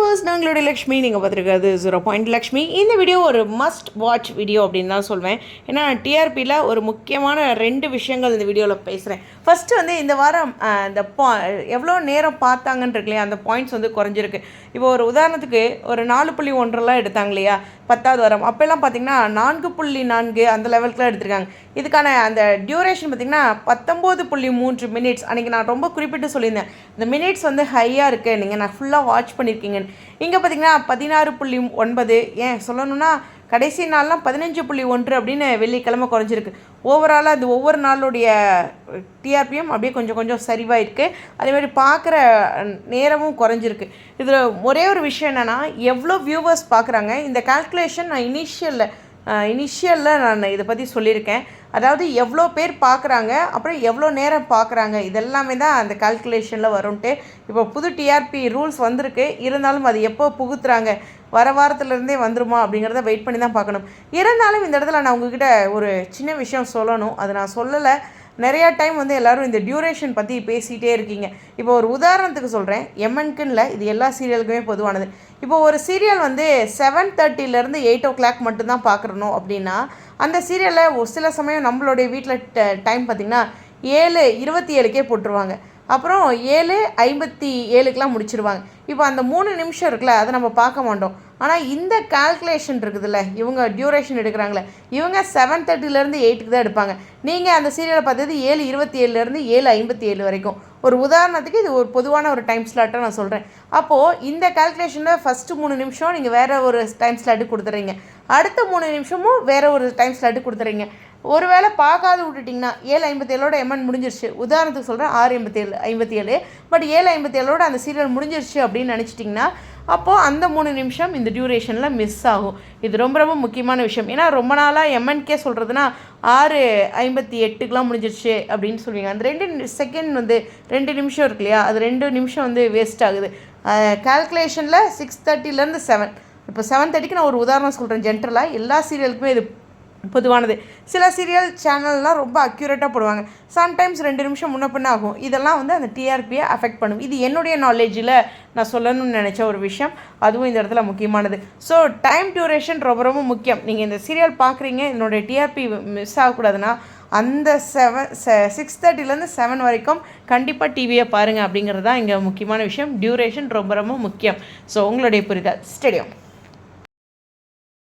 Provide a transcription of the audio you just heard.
Viewers, நாங்களுடைய Lakshmi. நீங்கள் பார்த்துருக்காது 0 லக்ஷ்மி. இந்த video ஒரு மஸ்ட் வாட்ச் வீடியோ அப்படின்னு தான் சொல்வேன். ஏன்னா டிஆர்பியில் ஒரு முக்கியமான 2 விஷயங்கள் இந்த வீடியோவில் பேசுகிறேன். ஃபஸ்ட்டு வந்து இந்த வாரம் இந்த எவ்வளோ நேரம் பார்த்தாங்கன்னு இருக்கு இல்லையா, அந்த பாயிண்ட்ஸ் வந்து குறைஞ்சிருக்கு. இப்போ ஒரு உதாரணத்துக்கு ஒரு 4.1 எடுத்தாங்க இல்லையா 10வது வாரம். அப்போல்லாம் பார்த்திங்கன்னா 4.4 அந்த லெவலுக்குலாம் எடுத்திருக்காங்க. இதுக்கான அந்த டியூரேஷன் பார்த்திங்கன்னா 19.3 மினிட்ஸ். அன்றைக்கி நான் ரொம்ப குறிப்பிட்டு சொல்லியிருந்தேன், இந்த மினிட்ஸ் வந்து ஹையாக இருக்குது, நீங்கள் நான் ஃபுல்லாக வாட்ச் பண்ணியிருக்கீங்கன்னு. இங்கே பார்த்திங்கன்னா 16.9, ஏன் சொல்லணும்னா கடைசி நாள்லாம் 15.1 அப்படின்னு வெள்ளிக்கிழமை குறைஞ்சிருக்கு. ஓவராலாக அது ஒவ்வொரு நாளுடைய டிஆர்பியும் அப்படியே கொஞ்சம் கொஞ்சம் சரிவாயிருக்கு. அதேமாதிரி பார்க்குற நேரமும் குறைஞ்சிருக்கு. இதில் ஒரே ஒரு விஷயம் என்னென்னா, எவ்வளோ வியூவர்ஸ் பார்க்குறாங்க. இந்த கால்குலேஷன் நான் இனிஷியலில் நான் இதை பற்றி சொல்லியிருக்கேன். அதாவது எவ்வளோ பேர் பார்க்குறாங்க, அப்புறம் எவ்வளோ நேரம் பார்க்குறாங்க, இதெல்லாமே தான் அந்த கால்குலேஷனில் வரும்ன்ட்டு. இப்போ புது டிஆர்பி ரூல்ஸ் வந்திருக்கு. இருந்தாலும் அது எப்போ புகுத்துறாங்க, வர வாரத்துலேருந்தே வந்துருமா அப்படிங்கிறத வெயிட் பண்ணி தான் பார்க்கணும். இருந்தாலும் இந்த இடத்துல நான் உங்ககிட்ட ஒரு சின்ன விஷயம் சொல்லணும். அது நான் சொல்லலை. நிறையா டைம் வந்து எல்லோரும் இந்த டியூரேஷன் பற்றி பேசிகிட்டே இருக்கீங்க. இப்போ ஒரு உதாரணத்துக்கு சொல்கிறேன், எம்என்க்குன்னு இல்லை, இது எல்லா சீரியலுக்குமே பொதுவானது. இப்போ ஒரு சீரியல் வந்து 7:30 8 o'clock மட்டும்தான் பார்க்குறணும் அப்படின்னா, அந்த சீரியலில் ஒரு சில சமயம் நம்மளுடைய வீட்டில் டைம் பார்த்திங்கன்னா 7:27 போட்டுருவாங்க. அப்புறம் 7:57 முடிச்சிருவாங்க. இப்போ அந்த 3 நிமிஷம் இருக்குல்ல, அதை நம்ம பார்க்க மாட்டோம். ஆனால் இந்த கால்குலேஷன் இருக்குதுல்ல, இவங்க டியூரேஷன் எடுக்கிறாங்களே, இவங்க 7:30 8 தான் எடுப்பாங்க. நீங்கள் அந்த சீரியலை பார்த்தது 7:27 7:57 வரைக்கும். ஒரு உதாரணத்துக்கு இது ஒரு பொதுவான ஒரு டைம் ஸ்லாட்டாக நான் சொல்கிறேன். அப்போது இந்த கால்குலேஷனில் ஃபஸ்ட்டு 3 நிமிஷம் நீங்கள் வேறு ஒரு டைம் ஸ்லாட்டு கொடுத்துட்றீங்க, அடுத்த 3 நிமிஷமும் வேறு ஒரு டைம் ஸ்லாட்டு கொடுத்துட்றீங்க. ஒரு வேளை பார்க்காது விட்டுட்டிங்கன்னா 7:57 எம்என் முடிஞ்சிருச்சு. உதாரணத்துக்கு சொல்கிறேன் 6:57 பட் 7:57 அந்த சீரியல் முடிஞ்சிருச்சு அப்படின்னு நினச்சிட்டிங்கன்னா, அப்போது அந்த 3 நிமிஷம் இந்த டியூரேஷனில் மிஸ் ஆகும். இது ரொம்ப ரொம்ப முக்கியமான விஷயம். ஏன்னா ரொம்ப நாளாக எம்என்கே சொல்கிறதுனா 6:58 முடிஞ்சிருச்சு அப்படின்னு சொல்லுவீங்க. அந்த 2 செகண்ட் வந்து 2 நிமிஷம் இருக்கு இல்லையா, அது 2 நிமிஷம் வந்து வேஸ்ட் ஆகுது. கால்குலேஷனில் 6:30 7. இப்போ 7:30 நான் ஒரு உதாரணம் சொல்கிறேன். ஜென்ரலாக எல்லா சீரியலுக்குமே இது பொதுவானது. சில சீரியல் சேனல்லாம் ரொம்ப அக்யூரேட்டாக போடுவாங்க. சம்டைம்ஸ் 2 நிமிஷம் முன்ன பின்ன ஆகும். இதெல்லாம் வந்து அந்த டிஆர்பியை அஃபெக்ட் பண்ணும். இது என்னுடைய நாலேஜில் நான் சொல்லணும்னு நினச்ச ஒரு விஷயம். அதுவும் இந்த இடத்துல முக்கியமானது. ஸோ டைம் டியூரேஷன் ரொம்ப ரொம்ப முக்கியம். நீங்கள் இந்த சீரியல் பார்க்குறீங்க, என்னுடைய டிஆர்பி மிஸ் ஆகக்கூடாதுன்னா அந்த 6:30 7 வரைக்கும் கண்டிப்பாக டிவியை பாருங்கள் அப்படிங்கிறது தான் இங்கே முக்கியமான விஷயம். டியூரேஷன் ரொம்ப ரொம்ப முக்கியம். ஸோ உங்களுடைய புரிதல் ஸ்டேடியம்.